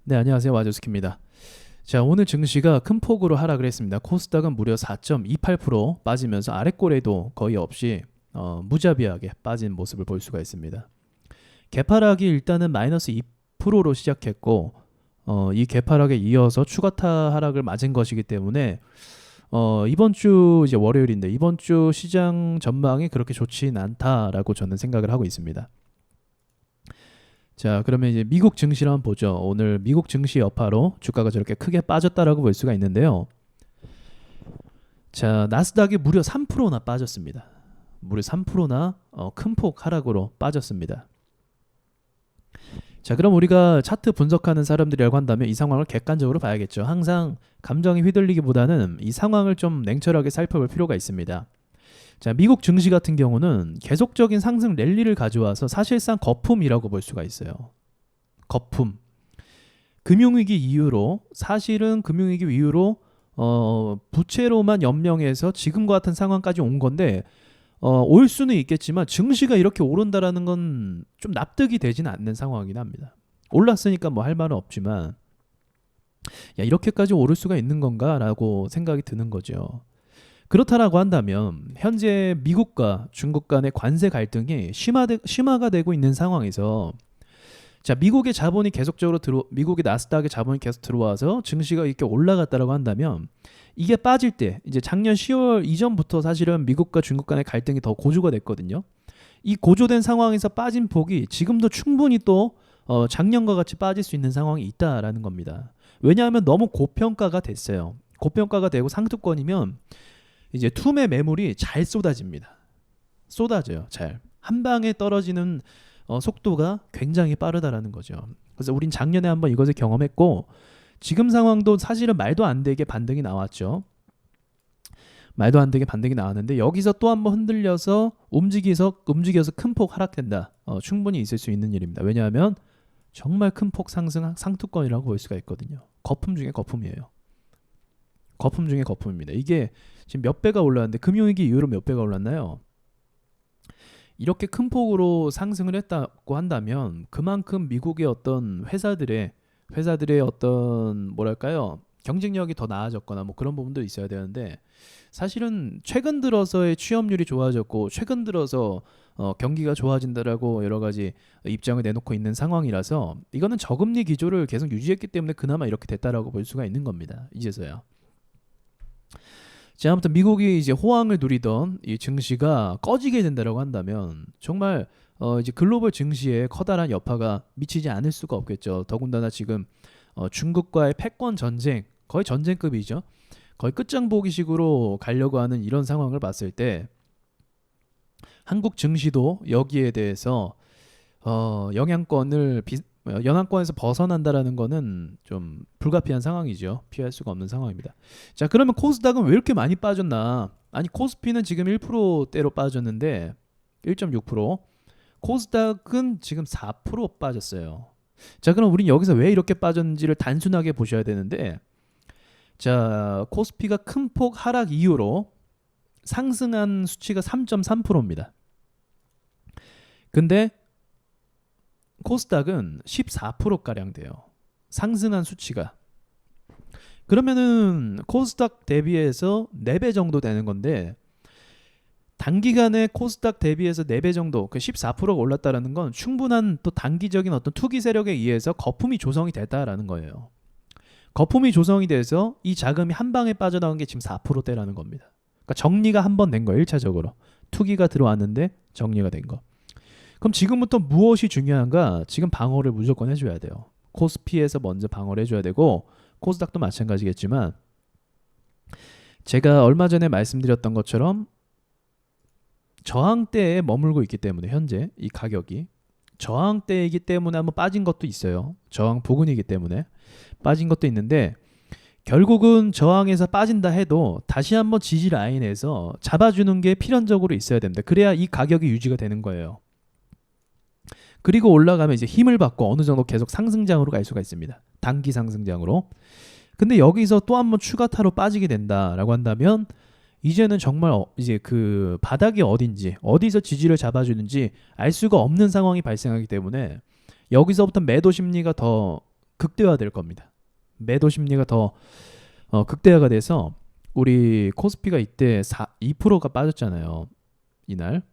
네, 안녕하세요. 와조스키입니다. 자, 오늘 증시가 큰 폭으로 하락을 했습니다. 코스닥은 무려 4.28% 빠지면서 아랫골에도 거의 없이 무자비하게 빠진 모습을 볼 수가 있습니다. 개파락이 일단은 마이너스 2%로 시작했고 이 개파락에 이어서 추가타 하락을 맞은 것이기 때문에 이번 주 이제 월요일인데 이번 주 시장 전망이 그렇게 좋진 않다라고 저는 생각을 하고 있습니다. 자, 그러면 이제 미국 증시를 한번 보죠. 오늘 미국 증시 여파로 주가가 저렇게 크게 빠졌다라고 볼 수가 있는데요. 자, 나스닥이 무려 3%나 빠졌습니다. 무려 3%나 큰 폭 하락으로 빠졌습니다. 자, 그럼 우리가 차트 분석하는 사람들이라고 한다면 이 상황을 객관적으로 봐야겠죠. 항상 감정이 휘둘리기보다는 이 상황을 좀 냉철하게 살펴볼 필요가 있습니다. 자, 미국 증시 같은 경우는 계속적인 상승 랠리를 가져와서 사실상 거품이라고 볼 수가 있어요. 거품. 금융위기 이후로 사실은 금융위기 이후로 부채로만 연명해서 지금과 같은 상황까지 온 건데 올 수는 있겠지만 증시가 이렇게 오른다라는 건 좀 납득이 되지는 않는 상황이긴 합니다. 올랐으니까 뭐 할 말은 없지만 야, 이렇게까지 오를 수가 있는 건가라고 생각이 드는 거죠. 그렇다라고 한다면 현재 미국과 중국 간의 관세 갈등이 심화가 되고 있는 상황에서 자, 미국의 자본이 계속적으로 미국의 나스닥의 자본이 계속 들어와서 증시가 이렇게 올라갔다라고 한다면 이게 빠질 때 이제 작년 10월 이전부터 사실은 미국과 중국 간의 갈등이 더 고조가 됐거든요. 이 고조된 상황에서 빠진 폭이 지금도 충분히 또 작년과 같이 빠질 수 있는 상황이 있다라는 겁니다. 왜냐하면 너무 고평가가 됐어요. 고평가가 되고 상투권이면 이제 투매 매물이 잘 쏟아집니다. 쏟아져요. 잘. 한 방에 떨어지는 속도가 굉장히 빠르다라는 거죠. 그래서 우린 작년에 한번 이것을 경험했고 지금 상황도 사실은 말도 안 되게 반등이 나왔죠. 말도 안 되게 반등이 나왔는데 여기서 또 한번 흔들려서 움직여서 큰 폭 하락된다. 충분히 있을 수 있는 일입니다. 왜냐하면 정말 큰 폭 상승 상투권이라고 볼 수가 있거든요. 거품 중에 거품이에요. 거품 중에 거품입니다. 이게 지금 몇 배가 올랐는데 금융위기 이후로 몇 배가 올랐나요? 이렇게 큰 폭으로 상승을 했다고 한다면 그만큼 미국의 어떤 회사들의 어떤 뭐랄까요? 경쟁력이 더 나아졌거나 뭐 그런 부분도 있어야 되는데 사실은 최근 들어서의 취업률이 좋아졌고 최근 들어서 경기가 좋아진다라고 여러 가지 입장을 내놓고 있는 상황이라서 이거는 저금리 기조를 계속 유지했기 때문에 그나마 이렇게 됐다라고 볼 수가 있는 겁니다. 이제서야. 자, 아무튼 미국이 이제 호황을 누리던 이 증시가 꺼지게 된다라고 한다면 정말 이제 글로벌 증시에 커다란 여파가 미치지 않을 수가 없겠죠. 더군다나 지금 중국과의 패권 전쟁, 거의 전쟁급이죠. 거의 끝장보기식으로 가려고 하는 이런 상황을 봤을 때 한국 증시도 여기에 대해서 영향권에서 벗어난다라는 거는 좀 불가피한 상황이죠. 피할 수가 없는 상황입니다. 자, 그러면 코스닥은 왜 이렇게 많이 빠졌나? 아니, 코스피는 지금 1%대로 빠졌는데 1.6%, 코스닥은 지금 4% 빠졌어요. 자, 그럼 우린 여기서 왜 이렇게 빠졌는지를 단순하게 보셔야 되는데 자, 코스피가 큰 폭 하락 이후로 상승한 수치가 3.3%입니다. 근데 코스닥은 14%가량 돼요. 상승한 수치가. 그러면은 코스닥 대비해서 4배 정도 되는 건데 단기간에 코스닥 대비해서 4배 정도, 그 14%가 올랐다는 건 충분한 또 단기적인 어떤 투기 세력에 의해서 거품이 조성이 됐다라는 거예요. 거품이 조성이 돼서 이 자금이 한 방에 빠져나온 게 지금 4%대라는 겁니다. 그러니까 정리가 한 번 된 거예요. 1차적으로. 투기가 들어왔는데 정리가 된 거. 그럼 지금부터 무엇이 중요한가? 지금 방어를 무조건 해줘야 돼요. 코스피에서 먼저 방어를 해줘야 되고 코스닥도 마찬가지겠지만 제가 얼마 전에 말씀드렸던 것처럼 저항대에 머물고 있기 때문에 현재 이 가격이 저항대이기 때문에 한번 빠진 것도 있어요. 저항 부근이기 때문에 빠진 것도 있는데 결국은 저항에서 빠진다 해도 다시 한번 지지 라인에서 잡아주는 게 필연적으로 있어야 됩니다. 그래야 이 가격이 유지가 되는 거예요. 그리고 올라가면 이제 힘을 받고 어느 정도 계속 상승장으로 갈 수가 있습니다. 단기 상승장으로. 근데 여기서 또 한번 추가타로 빠지게 된다라고 한다면 이제는 정말 이제 그 바닥이 어딘지 어디서 지지를 잡아주는지 알 수가 없는 상황이 발생하기 때문에 여기서부터 매도 심리가 더 극대화될 겁니다. 매도 심리가 더 극대화가 돼서 우리 코스피가 이때 2%가 빠졌잖아요. 이날.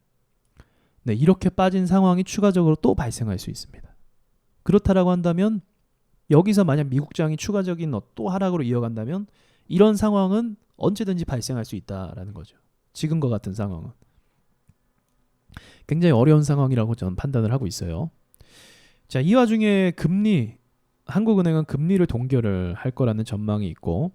네, 이렇게 빠진 상황이 추가적으로 또 발생할 수 있습니다. 그렇다라고 한다면 여기서 만약 미국장이 추가적인 또 하락으로 이어간다면 이런 상황은 언제든지 발생할 수 있다라는 거죠. 지금과 같은 상황은. 굉장히 어려운 상황이라고 저는 판단을 하고 있어요. 자, 이 와중에 한국은행은 금리를 동결을 할 거라는 전망이 있고,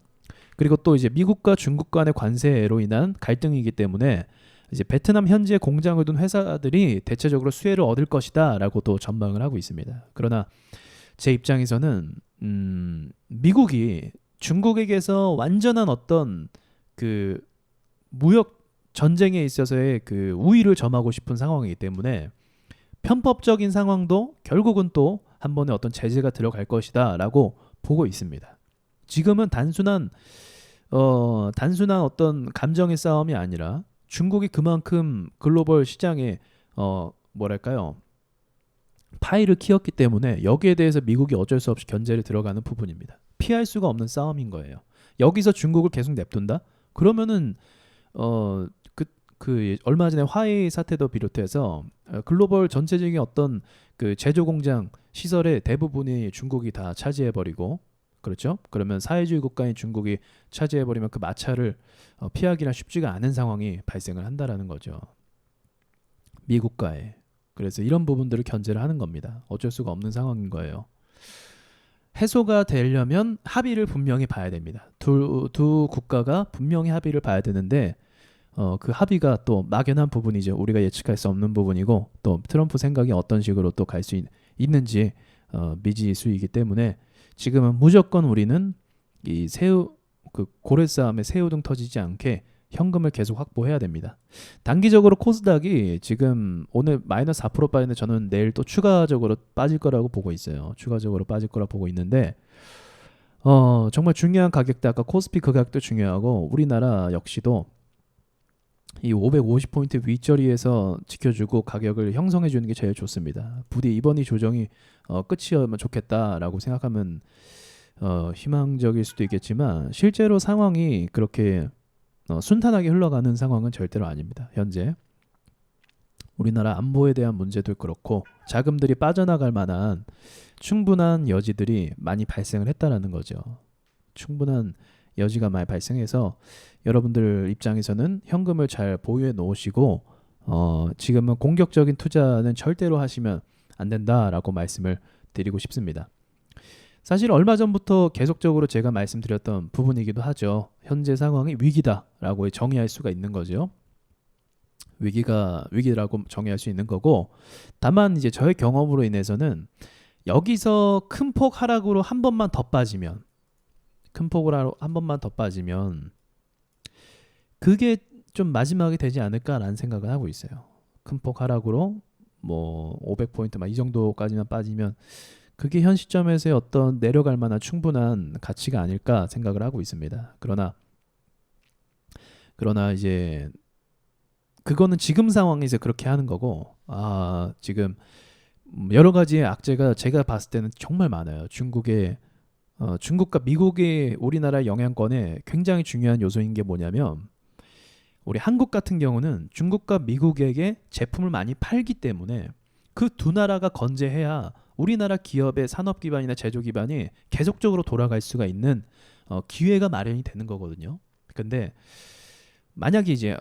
그리고 또 이제 미국과 중국 간의 관세로 인한 갈등이기 때문에 이제 베트남 현지에 공장을 둔 회사들이 대체적으로 수혜를 얻을 것이다라고 또 전망을 하고 있습니다. 그러나 제 입장에서는 미국이 중국에게서 완전한 어떤 그 무역 전쟁에 있어서의 그 우위를 점하고 싶은 상황이기 때문에 편법적인 상황도 결국은 또 한 번의 어떤 제재가 들어갈 것이다라고 보고 있습니다. 지금은 단순한 어떤 감정의 싸움이 아니라 중국이 그만큼 글로벌 시장에 뭐랄까요, 파이를 키웠기 때문에 여기에 대해서 미국이 어쩔 수 없이 견제를 들어가는 부분입니다. 피할 수가 없는 싸움인 거예요. 여기서 중국을 계속 냅둔다? 그러면은 얼마 전에 화웨이 사태도 비롯해서 글로벌 전체적인 어떤 그 제조 공장 시설의 대부분이 중국이 다 차지해버리고, 그렇죠? 그러면 사회주의 국가인 중국이 차지해버리면 그 마찰을 피하기가 쉽지가 않은 상황이 발생을 한다라는 거죠. 미국과의. 그래서 이런 부분들을 견제를 하는 겁니다. 어쩔 수가 없는 상황인 거예요. 해소가 되려면 합의를 분명히 봐야 됩니다. 두 국가가 분명히 합의를 봐야 되는데 그 합의가 또 막연한 부분이죠. 우리가 예측할 수 없는 부분이고, 또 트럼프 생각이 어떤 식으로 또 갈 수 있는지 미지수이기 때문에 지금은 무조건 우리는 이 고래 싸움에 새우등 터지지 않게 현금을 계속 확보해야 됩니다. 단기적으로 코스닥이 지금 오늘 마이너스 4% 빠졌는데 저는 내일 또 추가적으로 빠질 거라고 보고 있어요. 추가적으로 빠질 거라고 보고 있는데 정말 중요한 가격대, 아까 코스피 그 가격도 중요하고 우리나라 역시도 이 550포인트 윗저리에서 지켜주고 가격을 형성해 주는 게 제일 좋습니다. 부디 이번 이 조정이 끝이면 좋겠다라고 생각하면 희망적일 수도 있겠지만 실제로 상황이 그렇게 순탄하게 흘러가는 상황은 절대로 아닙니다. 현재 우리나라 안보에 대한 문제도 그렇고 자금들이 빠져나갈 만한 충분한 여지들이 많이 발생을 했다라는 거죠. 충분한 여지가 많이 발생해서 여러분들 입장에서는 현금을 잘 보유해 놓으시고 지금은 공격적인 투자는 절대로 하시면 안 된다라고 말씀을 드리고 싶습니다. 사실 얼마 전부터 계속적으로 제가 말씀드렸던 부분이기도 하죠. 현재 상황이 위기다라고 정의할 수가 있는 거죠. 위기라고 정의할 수 있는 거고, 다만 이제 저의 경험으로 인해서는 여기서 큰 폭 하락으로 한 번만 더 빠지면 그게 좀 마지막이 되지 않을까라는 생각을 하고 있어요. 큰 폭 하락으로 뭐 500포인트 막 이 정도까지만 빠지면 그게 현 시점에서의 어떤 내려갈 만한 충분한 가치가 아닐까 생각을 하고 있습니다. 그러나 이제 그거는 지금 상황에서 그렇게 하는 거고, 지금 여러 가지의 악재가 제가 봤을 때는 정말 많아요. 중국과 미국의 우리나라 영향권에 굉장히 중요한 요소인 게 뭐냐면, 우리 한국 같은 경우는 중국과 미국에게 제품을 많이 팔기 때문에 그 두 나라가 건재해야 우리나라 기업의 산업 기반이나 제조 기반이 계속적으로 돌아갈 수가 있는 기회가 마련이 되는 거거든요. 근데 만약에 이제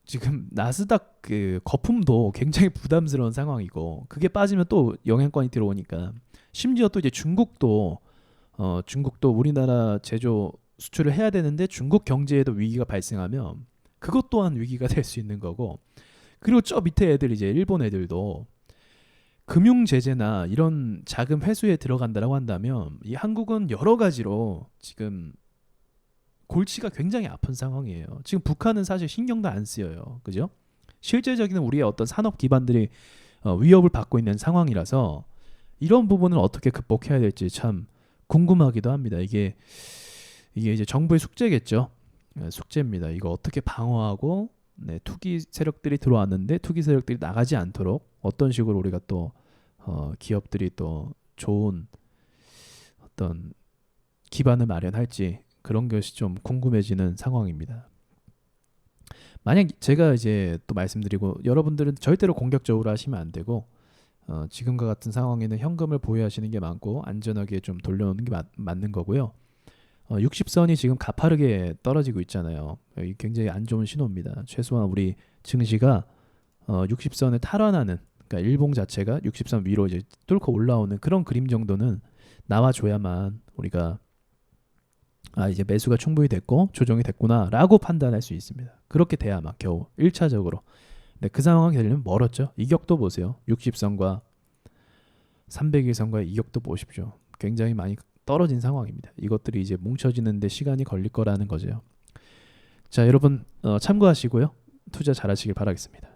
지금 나스닥 그 거품도 굉장히 부담스러운 상황이고, 그게 빠지면 또 영향권이 들어오니까, 심지어 또 이제 중국도 우리나라 제조 수출을 해야 되는데 중국 경제에도 위기가 발생하면 그것 또한 위기가 될 수 있는 거고, 그리고 저 밑에 애들, 이제 일본 애들도 금융 제재나 이런 자금 회수에 들어간다라고 한다면 이 한국은 여러 가지로 지금 골치가 굉장히 아픈 상황이에요. 지금 북한은 사실 신경도 안 쓰여요. 그죠? 실제적인 우리의 어떤 산업 기반들이 위협을 받고 있는 상황이라서 이런 부분을 어떻게 극복해야 될지 참 궁금하기도 합니다. 이게 이제 정부의 숙제겠죠. 숙제입니다. 이거 어떻게 방어하고, 투기 세력들이 들어왔는데 투기 세력들이 나가지 않도록 어떤 식으로 우리가 또 기업들이 또 좋은 어떤 기반을 마련할지 그런 것이 좀 궁금해지는 상황입니다. 만약 제가 이제 또 말씀드리고 여러분들은 절대로 공격적으로 하시면 안 되고 지금과 같은 상황에는 현금을 보유하시는 게 많고 안전하게 좀 돌려놓는 게 맞는 거고요. 60선이 지금 가파르게 떨어지고 있잖아요. 이 굉장히 안 좋은 신호입니다. 최소한 우리 증시가 60선을 탈환하는 그러니까 일봉 자체가 60선 위로 이제 뚫고 올라오는 그런 그림 정도는 나와줘야만 우리가 이제 매수가 충분히 됐고 조정이 됐구나라고 판단할 수 있습니다. 그렇게 돼야만 겨우 1차적으로. 근데 그 상황이 되려면 멀었죠. 이격도 보세요. 60선과 300일선과의 이격도 보십시오. 굉장히 많이 떨어진 상황입니다. 이것들이 이제 뭉쳐지는데 시간이 걸릴 거라는 거죠. 자, 여러분 참고하시고요. 투자 잘하시길 바라겠습니다.